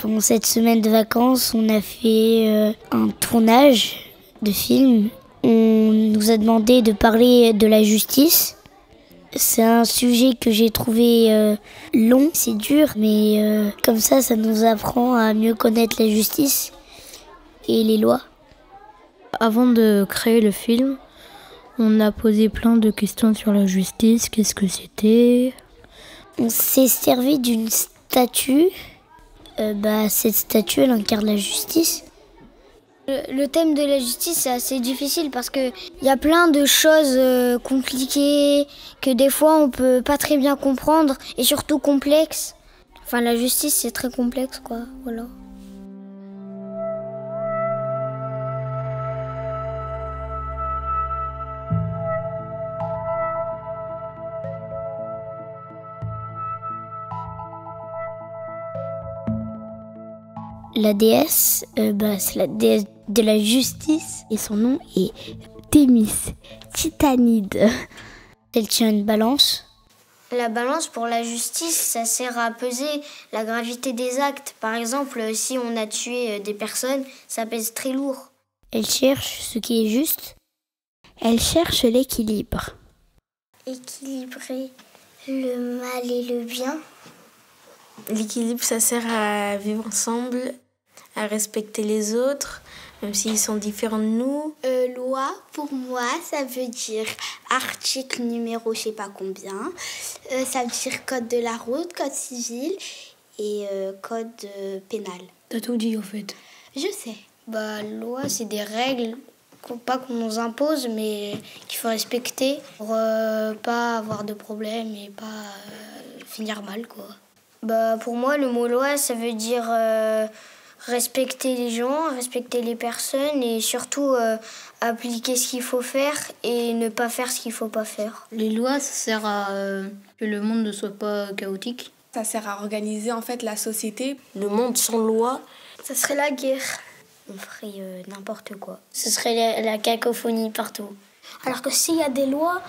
Pendant cette semaine de vacances, on a fait un tournage de film. On nous a demandé de parler de la justice. C'est un sujet que j'ai trouvé long, c'est dur, mais comme ça nous apprend à mieux connaître la justice et les lois. Avant de créer le film, on a posé plein de questions sur la justice. Qu'est-ce que c'était ? On s'est servi d'une statue. Cette statue, elle incarne la justice. Le thème de la justice, c'est assez difficile parce qu'il y a plein de choses compliquées que des fois on peut pas très bien comprendre et surtout complexes. Enfin, la justice, c'est très complexe, quoi. Voilà. La déesse, c'est la déesse de la justice et son nom est Thémis, Titanide. Elle tient une balance. La balance pour la justice, ça sert à peser la gravité des actes. Par exemple, si on a tué des personnes, ça pèse très lourd. Elle cherche ce qui est juste. Elle cherche l'équilibre. Équilibrer le mal et le bien. L'équilibre, ça sert à vivre ensemble, à respecter les autres, même s'ils sont différents de nous. Loi, pour moi, ça veut dire article numéro je sais pas combien. Ça veut dire code de la route, code civil et code pénal. T'as tout dit, au fait. Je sais. Loi, c'est des règles, pas qu'on nous impose, mais qu'il faut respecter pour pas avoir de problème et pas finir mal, quoi. Pour moi, le mot loi, ça veut dire respecter les gens, respecter les personnes et surtout appliquer ce qu'il faut faire et ne pas faire ce qu'il faut pas faire. Les lois, ça sert à que le monde ne soit pas chaotique. Ça sert à organiser en fait la société. Le monde sans loi, ça serait la guerre. On ferait n'importe quoi. Ce serait la cacophonie partout. Alors que s'il y a des lois,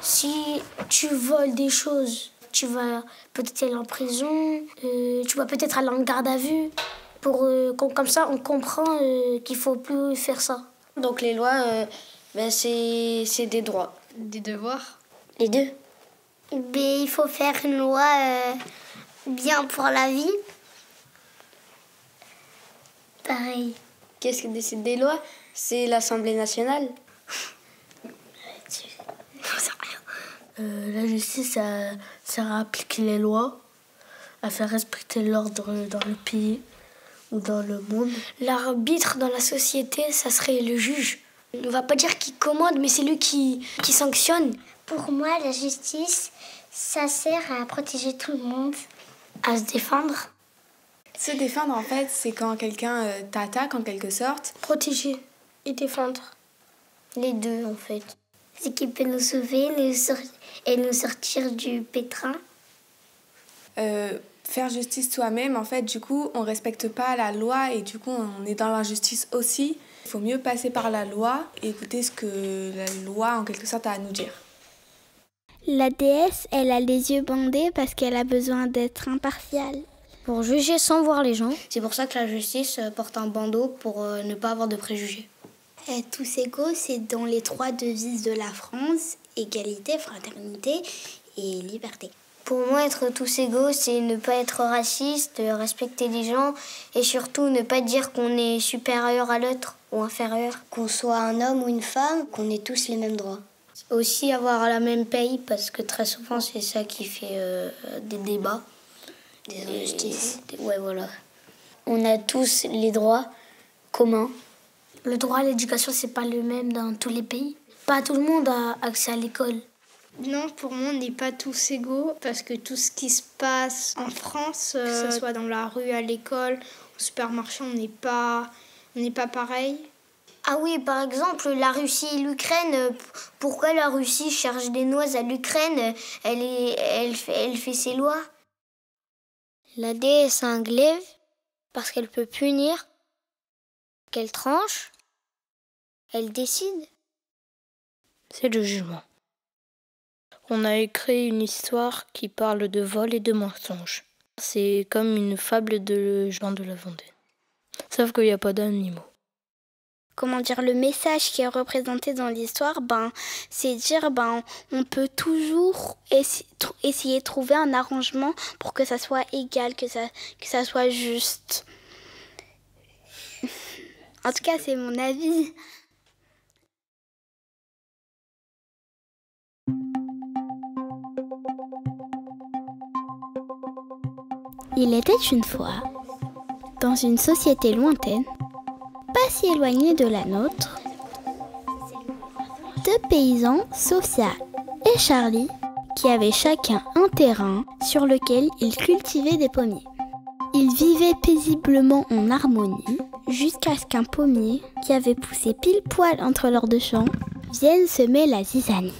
si tu voles des choses, tu vas peut-être aller en prison, tu vas peut-être aller en garde à vue. Comme ça, on comprend qu'il ne faut plus faire ça. donc les lois, c'est des droits. Des devoirs. Les deux. Il faut faire une loi bien pour la vie. Pareil. Qu'est-ce qui décide des lois ? C'est l'Assemblée nationale. La justice, ça sert à appliquer les lois, à faire respecter l'ordre dans le pays ou dans le monde. L'arbitre dans la société, ça serait le juge. On va pas dire qu'il commande, mais c'est lui qui sanctionne. Pour moi, la justice, ça sert à protéger tout le monde. À se défendre. Se défendre, en fait, c'est quand quelqu'un t'attaque en quelque sorte. Protéger et défendre. Les deux, en fait. C'est qui peut nous sauver et nous sortir du pétrin. Faire justice soi-même, en fait, du coup, on respecte pas la loi et du coup, on est dans l'injustice aussi. Il faut mieux passer par la loi et écouter ce que la loi, en quelque sorte, a à nous dire. La déesse, elle a les yeux bandés parce qu'elle a besoin d'être impartiale. Pour juger sans voir les gens. C'est pour ça que la justice porte un bandeau pour ne pas avoir de préjugés. Tous égaux, c'est dans les 3 devises de la France, égalité, fraternité et liberté. Pour moi, être tous égaux, c'est ne pas être raciste, respecter les gens et surtout ne pas dire qu'on est supérieur à l'autre ou inférieur. Qu'on soit un homme ou une femme, qu'on ait tous les mêmes droits. Aussi avoir la même paye parce que très souvent, c'est ça qui fait des débats. Des injustices. Ouais, voilà. On a tous les droits communs. Le droit à l'éducation, c'est pas le même dans tous les pays. Pas tout le monde a accès à l'école. Non, pour moi, on n'est pas tous égaux parce que tout ce qui se passe en France, que ce soit dans la rue, à l'école, au supermarché, on n'est pas pareil. Ah oui, par exemple, la Russie et l'Ukraine, pourquoi la Russie cherche des noix à l'Ukraine ? Elle fait ses lois. La déesse a un glaive parce qu'elle peut punir, qu'elle tranche, elle décide. C'est le jugement. On a écrit une histoire qui parle de vol et de mensonge. C'est comme une fable de Jean de La Fontaine. Sauf qu'il n'y a pas d'animaux. Comment dire, le message qui est représenté dans l'histoire, c'est dire on peut toujours essayer de trouver un arrangement pour que ça soit égal, que ça soit juste. En tout cas, c'est mon avis. Il était une fois, dans une société lointaine, pas si éloignée de la nôtre, 2 paysans, Sophia et Charlie, qui avaient chacun un terrain sur lequel ils cultivaient des pommiers. Ils vivaient paisiblement en harmonie jusqu'à ce qu'un pommier, qui avait poussé pile poil entre leurs 2 champs, vienne semer la zizanie.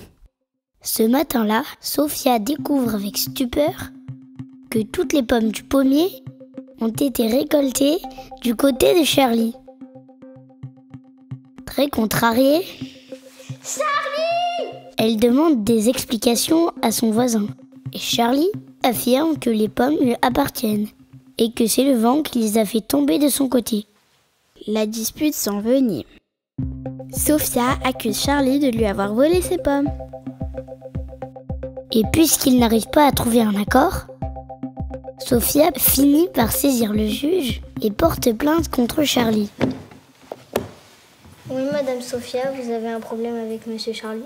Ce matin-là, Sophia découvre avec stupeur que toutes les pommes du pommier ont été récoltées du côté de Charlie. Très contrariée, Charlie! Elle demande des explications à son voisin. Et Charlie affirme que les pommes lui appartiennent et que c'est le vent qui les a fait tomber de son côté. La dispute s'envenime. Sophia accuse Charlie de lui avoir volé ses pommes. Et puisqu'ils n'arrivent pas à trouver un accord, Sophia finit par saisir le juge et porte plainte contre Charlie. Oui, Madame Sophia, vous avez un problème avec Monsieur Charlie?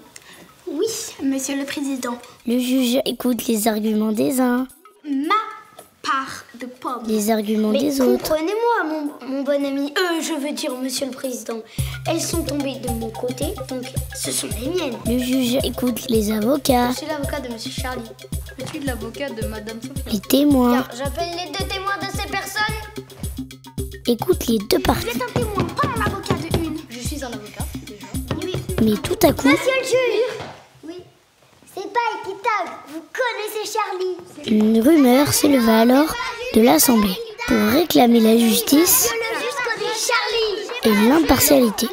Oui, Monsieur le Président. Le juge écoute les arguments des uns, Ma part de pommes. les arguments des autres. Comprenez-moi, mon bon ami. Je veux dire, Monsieur le Président. Elles sont tombées de mon côté, donc ce sont les miennes. Le juge écoute les avocats, Je suis l'avocat de Monsieur Charlie. Je suis l'avocat de Madame Sophia. les témoins, Car j'appelle les 2 témoins de ces personnes. écoute les 2 parties. Vous êtes un témoin, pas un avocat de une. Je suis un avocat, déjà. Oui. Mais tout à coup, Monsieur le juge. Oui. C'est pas équitable. Vous connaissez Charlie. une rumeur s'éleva alors de l'Assemblée pour réclamer la justice Le juge connaît Charlie. et l'impartialité.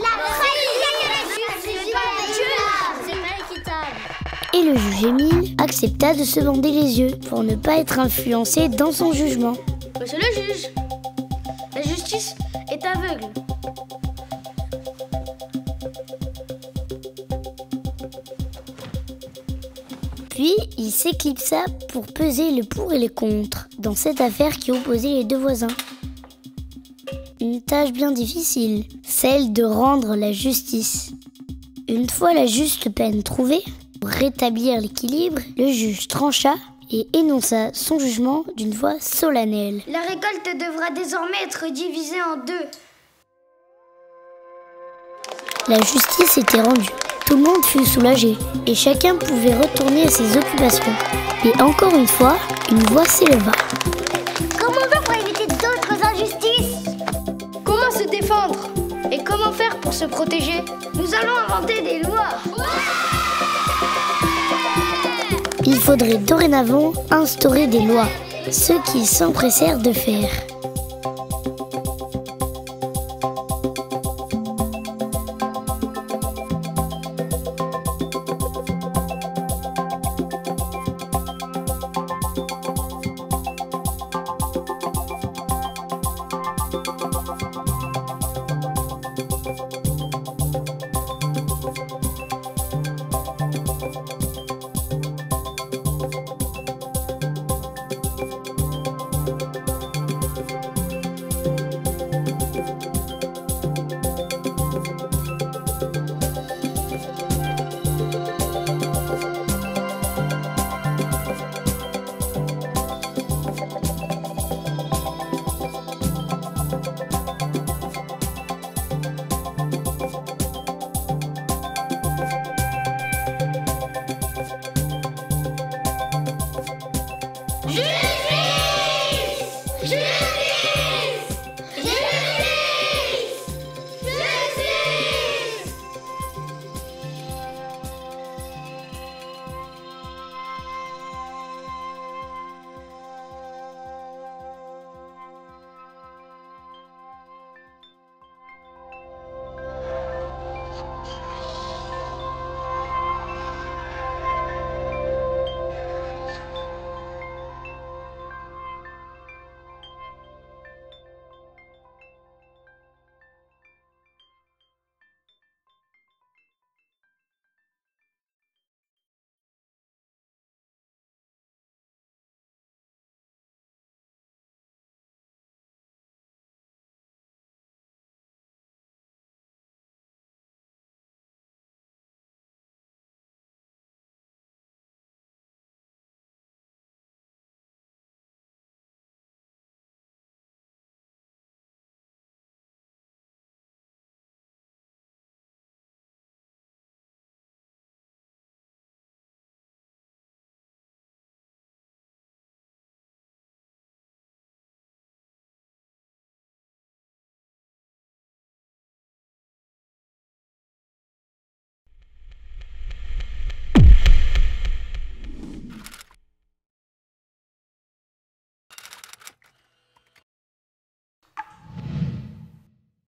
Et le juge Émile accepta de se bander les yeux pour ne pas être influencé dans son jugement. Monsieur le juge, la justice est aveugle. Puis il s'éclipsa pour peser le pour et le contre dans cette affaire qui opposait les 2 voisins. Une tâche bien difficile, celle de rendre la justice. Une fois la juste peine trouvée, pour rétablir l'équilibre, le juge trancha et énonça son jugement d'une voix solennelle. La récolte devra désormais être divisée en 2. La justice était rendue. Tout le monde fut soulagé et chacun pouvait retourner à ses occupations. Et encore une fois, une voix s'éleva. Comment on fait pour éviter d'autres injustices? Comment se défendre? Et comment faire pour se protéger? Nous allons inventer des lois. Il faudrait dorénavant instaurer des lois, ce qu'ils s'empressèrent de faire.